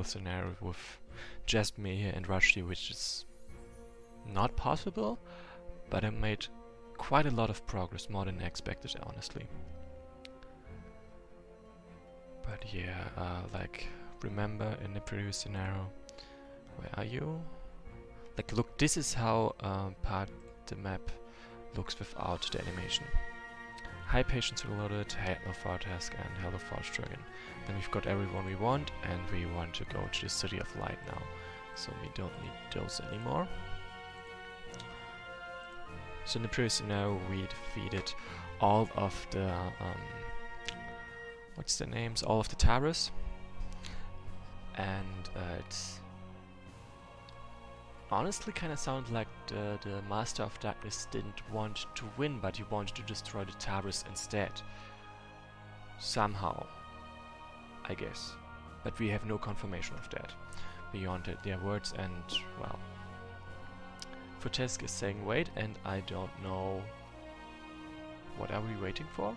scenario with just Mehir and Rushdie, which is not possible, but I made quite a lot of progress, more than I expected, honestly. But yeah, like, remember in the previous scenario, where are you? Like, look, this is how part the map looks without the animation. High Patience Reloaded, Hello Task, and Hello Forge Dragon. Then we've got everyone we want, and we want to go to the City of Light now. So we don't need those anymore. So in the previous scenario we defeated all of the what's the names? All of the Taras, and it's honestly kind of sounded like the Master of Darkness didn't want to win, but he wanted to destroy the Taras instead. Somehow, I guess. But we have no confirmation of that beyond their words, and well, Fortesk is saying wait, and I don't know what are we waiting for?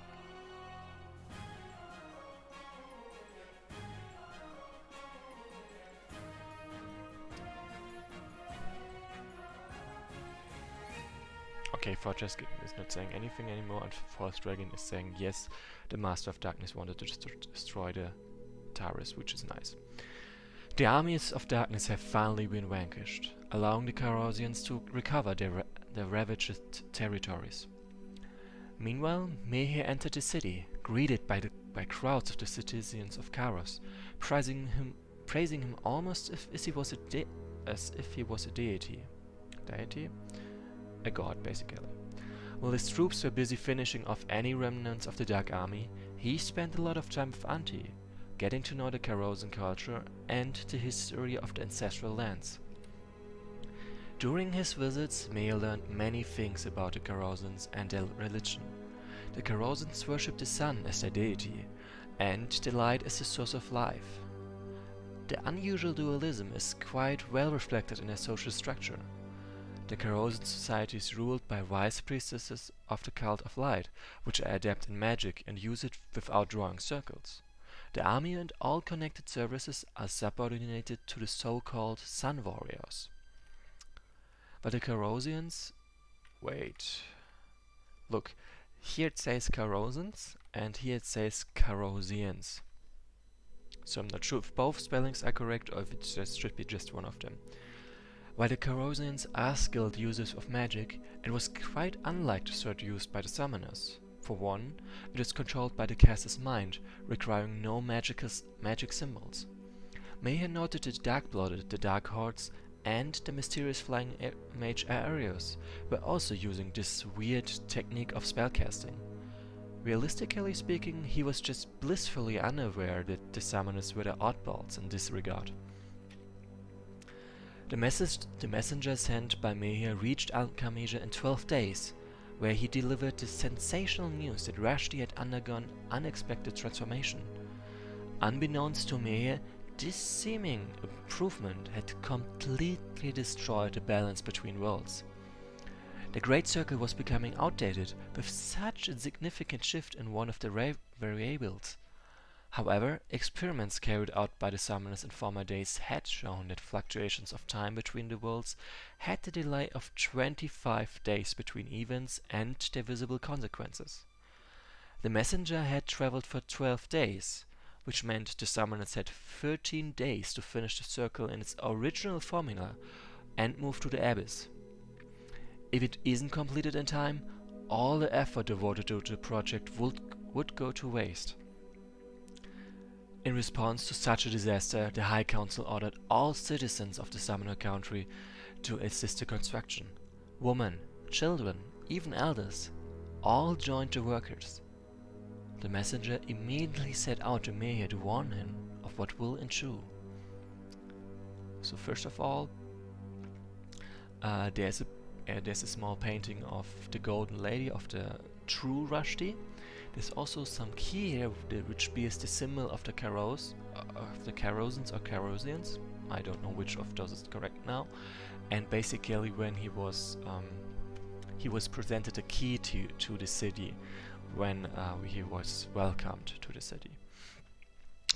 Okay, Fortesk is not saying anything anymore, and Force Dragon is saying yes, the Master of Darkness wanted to destroy the Taras, which is nice. The armies of darkness have finally been vanquished, allowing the Carosians to recover their ravaged territories. Meanwhile, Mehir entered the city, greeted by crowds of the citizens of Karos, praising him almost as if he was a deity. A god, basically. While his troops were busy finishing off any remnants of the Dark Army, he spent a lot of time with Anti, getting to know the Carosian culture and the history of the ancestral lands. During his visits, Mehir learned many things about the Carosians and their religion. The Carosians worship the sun as their deity, and the light as the source of life. The unusual dualism is quite well reflected in their social structure. The Carosian society is ruled by wise priestesses of the cult of light, which are adept in magic and use it without drawing circles. The army and all connected services are subordinated to the so-called Sun Warriors. But the Carosians... Wait... Look, here it says Carosians, and here it says Carosians. So I'm not sure if both spellings are correct or if it should be just one of them. While the Carosians are skilled users of magic, it was quite unlike the sword used by the summoners. For one, it is controlled by the caster's mind, requiring no magic symbols. Mehir noted the Dark-Blooded, the Dark Hordes, and the mysterious flying mage Aerios were also using this weird technique of spellcasting. Realistically speaking, he was just blissfully unaware that the summoners were the oddballs in this regard. The messenger sent by Mehir reached Alcamisia in 12 days, where he delivered the sensational news that Rushdie had undergone unexpected transformation. Unbeknownst to Mehir, this seeming improvement had completely destroyed the balance between worlds. The Great Circle was becoming outdated with such a significant shift in one of the variables. However, experiments carried out by the summoners in former days had shown that fluctuations of time between the worlds had a delay of 25 days between events and their visible consequences. The messenger had traveled for 12 days, which meant the summoners had 13 days to finish the circle in its original formula and move to the abyss. If it isn't completed in time, all the effort devoted to the project would go to waste. In response to such a disaster, the High Council ordered all citizens of the Summoner country to assist the construction. Women, children, even elders, all joined the workers. The messenger immediately set out to Mehir to warn him of what will ensue. So first of all, there's a small painting of the Golden Lady of the true Rushdie. There's also some key here which bears the symbol of the Carosians or Carosians. I don't know which of those is correct now. And basically, when he was presented a key to the city when he was welcomed to the city.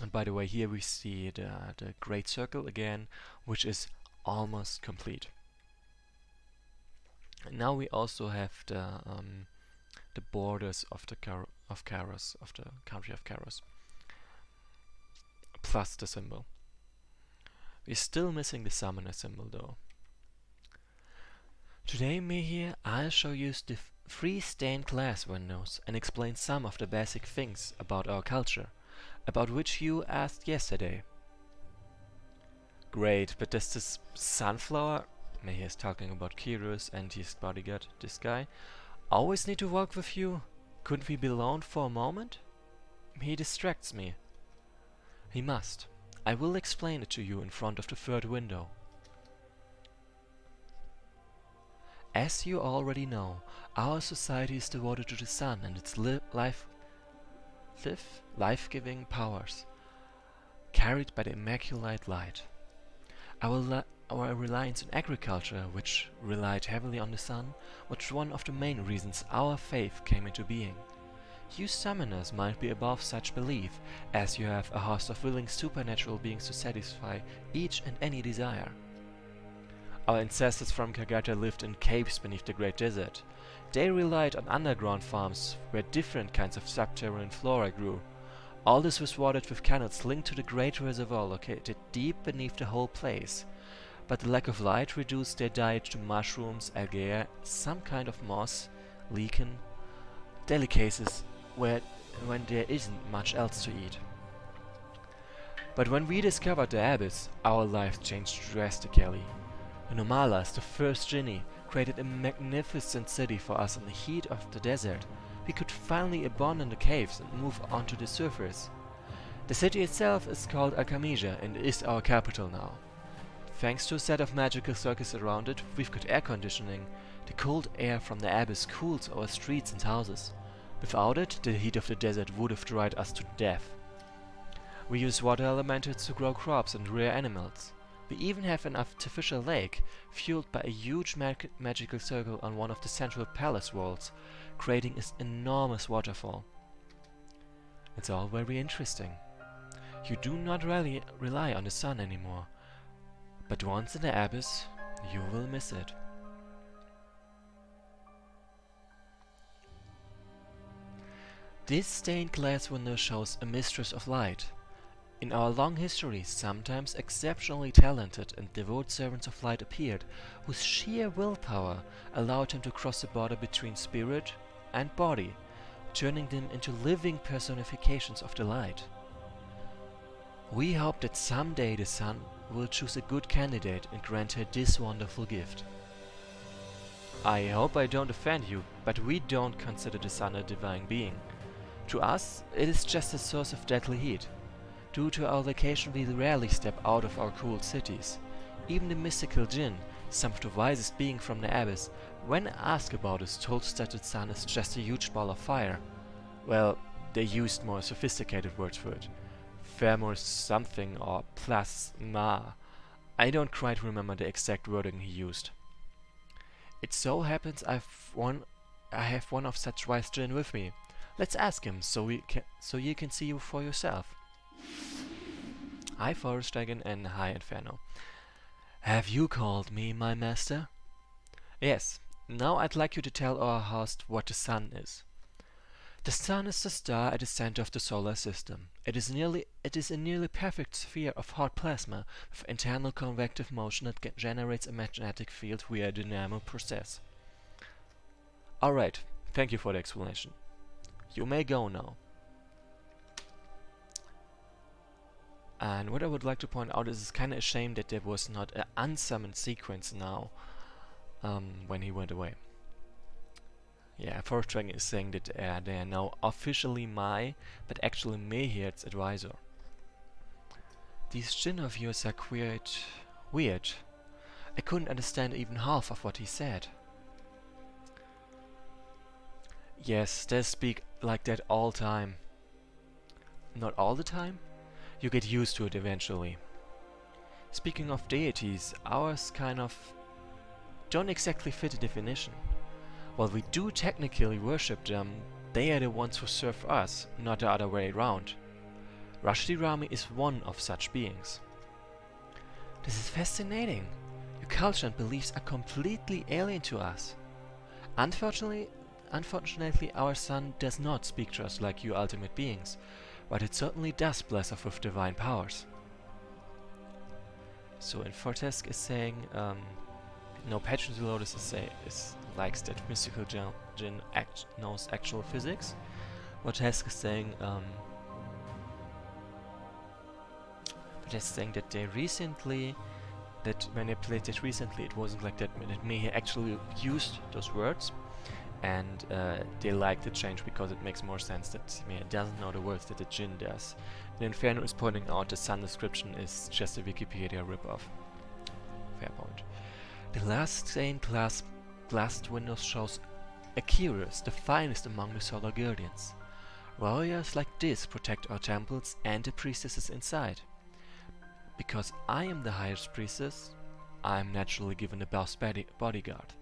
And by the way, here we see the Great Circle again, which is almost complete. And now we also have the borders of the Karos, of the country of Karos, plus the symbol. We're still missing the summoner symbol though. Today, Mihir, I'll show you the 3 stained glass windows and explain some of the basic things about our culture, about which you asked yesterday. Great, but does this sunflower, Mihir is talking about Kirus and his bodyguard, this guy, always need to walk with you? Couldn't we be alone for a moment? He distracts me. He must. I will explain it to you in front of the 3rd window. As you already know, our society is devoted to the sun and its life-giving powers, carried by the immaculate light. Our reliance on agriculture, which relied heavily on the sun, was one of the main reasons our faith came into being. You summoners might be above such belief, as you have a host of willing supernatural beings to satisfy each and any desire. Our ancestors from Kagata lived in caves beneath the Great Desert. They relied on underground farms where different kinds of subterranean flora grew. All this was watered with canals linked to the great reservoir located deep beneath the whole place. But the lack of light reduced their diet to mushrooms, algae, some kind of moss, lichen, delicacies when there isn't much else to eat. But when we discovered the abyss, our lives changed drastically. The Nomalas, the first Jinni, created a magnificent city for us in the heat of the desert. We could finally abandon the caves and move on to the surface. The city itself is called Alcamisia and is our capital now. Thanks to a set of magical circuits around it, we've got air conditioning. The cold air from the abyss cools our streets and houses. Without it, the heat of the desert would have dried us to death. We use water elementals to grow crops and rear animals. We even have an artificial lake, fueled by a huge magical circle on one of the central palace walls, creating an enormous waterfall. It's all very interesting. You do not really rely on the sun anymore, but once in the abyss, you will miss it. This stained glass window shows a mistress of light. In our long history, sometimes exceptionally talented and devout servants of light appeared, whose sheer willpower allowed them to cross the border between spirit and body, turning them into living personifications of the light. We hope that someday the sun will choose a good candidate and grant her this wonderful gift. I hope I don't offend you, but we don't consider the sun a divine being. To us, it is just a source of deadly heat. Due to our location, we rarely step out of our cooled cities. Even the mystical Jinn, some of the wisest beings from the abyss, when asked about us, told us that the sun is just a huge ball of fire. Well, they used more sophisticated words for it. Thermo something or plasma. I don't quite remember the exact wording he used. It so happens I have one of such wise Jinn with me. Let's ask him so you can see for yourself. Hi Forest Dragon and hi Inferno. Have you called me, my master? Yes. Now I'd like you to tell our host what the sun is. The sun is the star at the center of the solar system. It is a nearly perfect sphere of hot plasma with internal convective motion that generates a magnetic field via a dynamo process. Alright, thank you for the explanation. You may go now. And what I would like to point out is it's kinda a shame that there was not an unsummoned sequence now when he went away. Yeah, Forest Dragon is saying that they are now officially but actually Mihir's advisor. These Jinn of yours are quite weird. I couldn't understand even half of what he said. Yes, they speak like that all time. Not all the time? You get used to it eventually. Speaking of deities, ours kind of don't exactly fit the definition. While we do technically worship them, they are the ones who serve us, not the other way around. Rushdie Rami is one of such beings. This is fascinating. Your culture and beliefs are completely alien to us. Unfortunately, our sun does not speak to us like you ultimate beings, but it certainly does bless us with divine powers. So in Fortesk is saying, no, Patron Lotus likes that mystical Jin knows actual physics. Fortesk is saying, that they recently, that when they played it recently, it wasn't like that. That Mehe actually used those words, and they like the change because it makes more sense that Mehe doesn't know the words that the Jin does. The Inferno is pointing out the sun description is just a Wikipedia ripoff. Fair point. The last stained glass windows shows Akirus, the finest among the Solar Guardians. Warriors like this protect our temples and the priestesses inside. Because I am the highest priestess, I am naturally given the best bodyguard.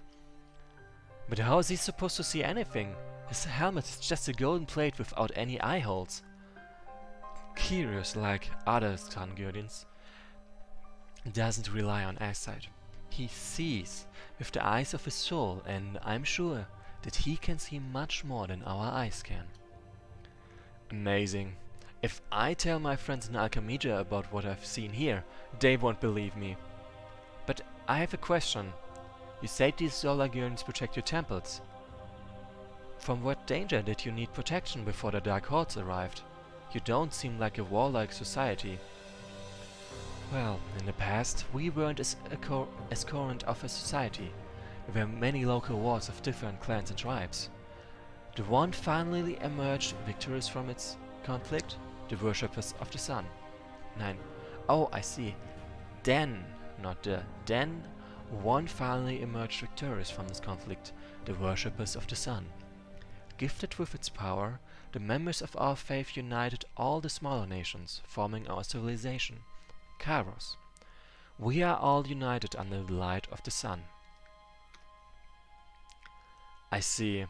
But how is he supposed to see anything? His helmet is just a golden plate without any eye holes. Curious, like other Sun Guardians, doesn't rely on eyesight. He sees with the eyes of his soul, and I'm sure that he can see much more than our eyes can. Amazing. If I tell my friends in Alchemija about what I've seen here, they won't believe me. But I have a question. You said these Solar Guardians protect your temples. From what danger did you need protection before the Dark Hordes arrived? You don't seem like a warlike society. Well, in the past, we weren't as current of a society. There were many local wars of different clans and tribes. The one finally emerged victorious from its conflict, the worshippers of the sun. 9. Oh, I see. Then, not the, then one finally emerged victorious from this conflict, the worshippers of the sun. Gifted with its power, the members of our faith united all the smaller nations, forming our civilization, Kairos. We are all united under the light of the sun. I see.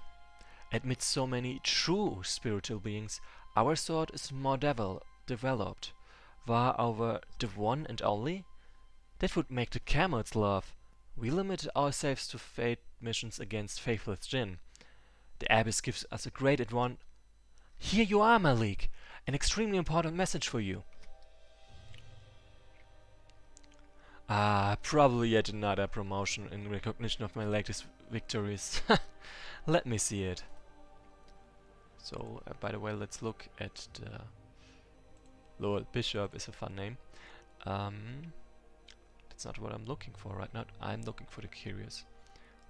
Amidst so many true spiritual beings, our sort is more developed. War over the one and only? That would make the camels laugh. We limit ourselves to fate missions against faithless Jinn. The Abyss gives us a great advantage. Here you are, Malik! An extremely important message for you. Ah, probably yet another promotion in recognition of my latest victories. Let me see it. So, by the way, let's look at the Lord Bishop is a fun name. That's not what I'm looking for right now. I'm looking for the curious.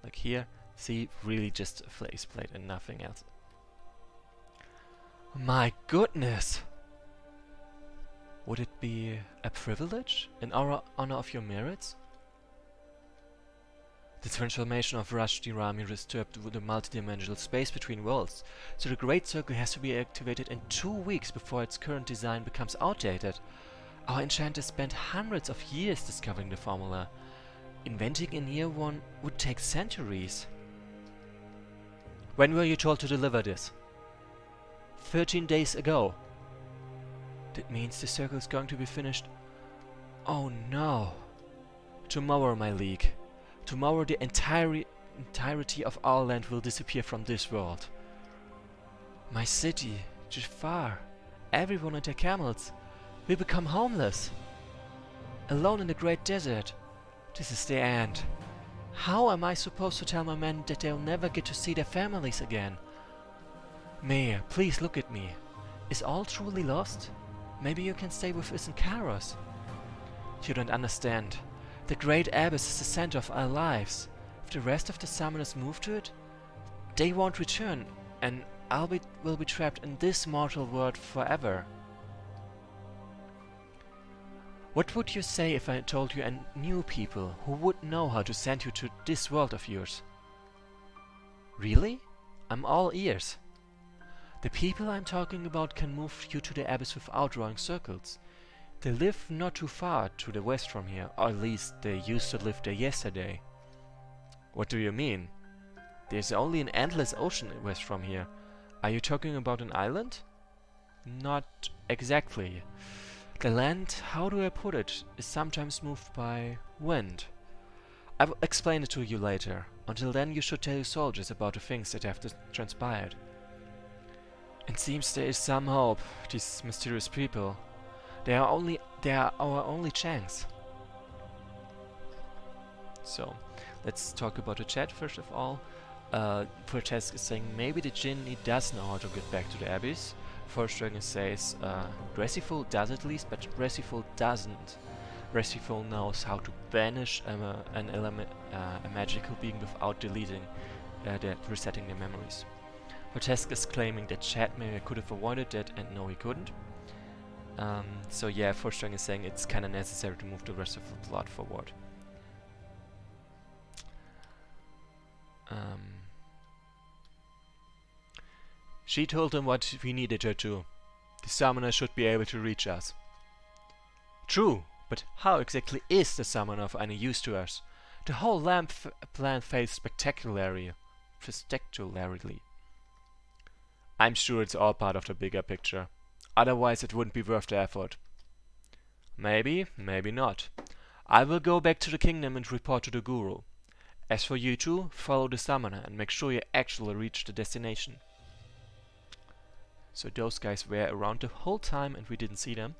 Like here, see, really just a faceplate and nothing else. My goodness! Would it be a privilege in honor of your merits? The transformation of Rushdie Rami disturbed the multidimensional space between worlds, so the Great Circle has to be activated in 2 weeks before its current design becomes outdated. Our enchanters spent hundreds of years discovering the formula. Inventing a new one would take centuries. When were you told to deliver this? 13 days ago. That means the circle is going to be finished. Oh no. Tomorrow, my league. Tomorrow the entirety of our land will disappear from this world. My city, Jafar, everyone and their camels, will become homeless. Alone in the great desert. This is the end. How am I supposed to tell my men that they'll never get to see their families again? Mayor, please look at me. Is all truly lost? Maybe you can stay with us in Kairos. You don't understand. The Great Abyss is the center of our lives. If the rest of the summoners move to it, they won't return, and will be trapped in this mortal world forever. What would you say if I told you a new people who would know how to send you to this world of yours? Really? I'm all ears. The people I'm talking about can move you to the Abyss without drawing circles. They live not too far to the west from here, or at least they used to live there yesterday. What do you mean? There's only an endless ocean west from here. Are you talking about an island? Not exactly. The land, how do I put it, is sometimes moved by wind. I will explain it to you later. Until then you should tell your soldiers about the things that have transpired. It seems there is some hope, these mysterious people. They are our only chance. So, let's talk about the chat first of all. Protest is saying maybe the Jinni does know how to get back to the Abyss. Forstranger says Resiful does at least, but Resiful doesn't. Resiful knows how to banish an element, a magical being without deleting, resetting their memories. Protest is claiming that Chad maybe could have avoided that, and no, he couldn't. So yeah, Forstranger is saying it's kind of necessary to move the rest of the plot forward. She told him what we needed her to. The summoner should be able to reach us. True, but how exactly is the summoner of any use to us? The whole lamp plan fails spectacularly. I'm sure it's all part of the bigger picture. Otherwise it wouldn't be worth the effort. Maybe, maybe not. I will go back to the kingdom and report to the guru. As for you two, follow the summoner and make sure you actually reach the destination. So those guys were around the whole time and we didn't see them.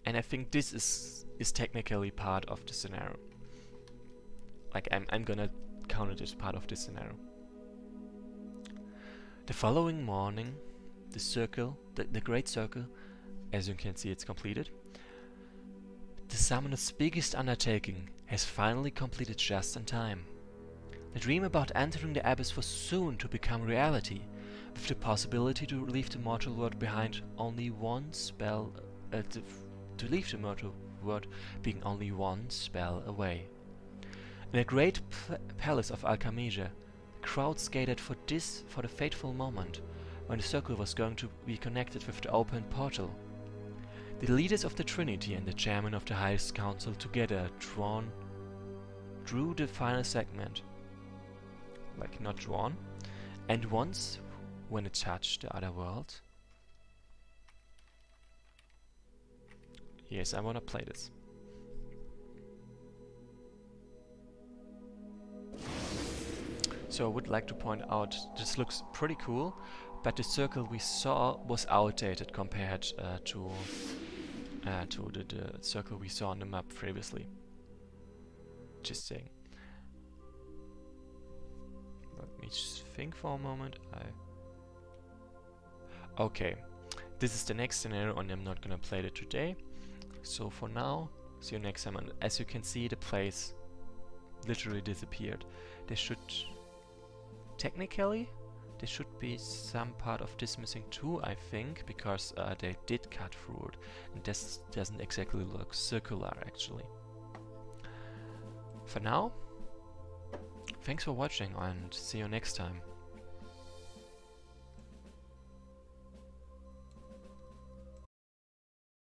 And I think this is technically part of the scenario. Like I'm gonna count it as part of this scenario. The following morning, the circle, the great circle, as you can see it's completed. The summoner's biggest undertaking has finally completed just in time. The dream about entering the Abyss was soon to become reality, with the possibility to leave the mortal world behind only one spell, to leave the mortal world being only one spell away. In the great palace of Alchemisia, crowds gathered for the fateful moment when the circle was going to be connected with the open portal. The leaders of the Trinity and the chairman of the highest council together drew the final segment. Like not drawn. And once, when it touched the other world... Yes, I wanna play this. So I would like to point out, this looks pretty cool, but the circle we saw was outdated compared to the circle we saw on the map previously. Just saying. Let me just think for a moment. Okay, this is the next scenario and I'm not gonna play it today. So for now, see you next time. And as you can see, the place literally disappeared. There should... Technically, there should be some part of this missing too, I think, because they did cut through it. And this doesn't exactly look circular, actually. For now, thanks for watching and see you next time.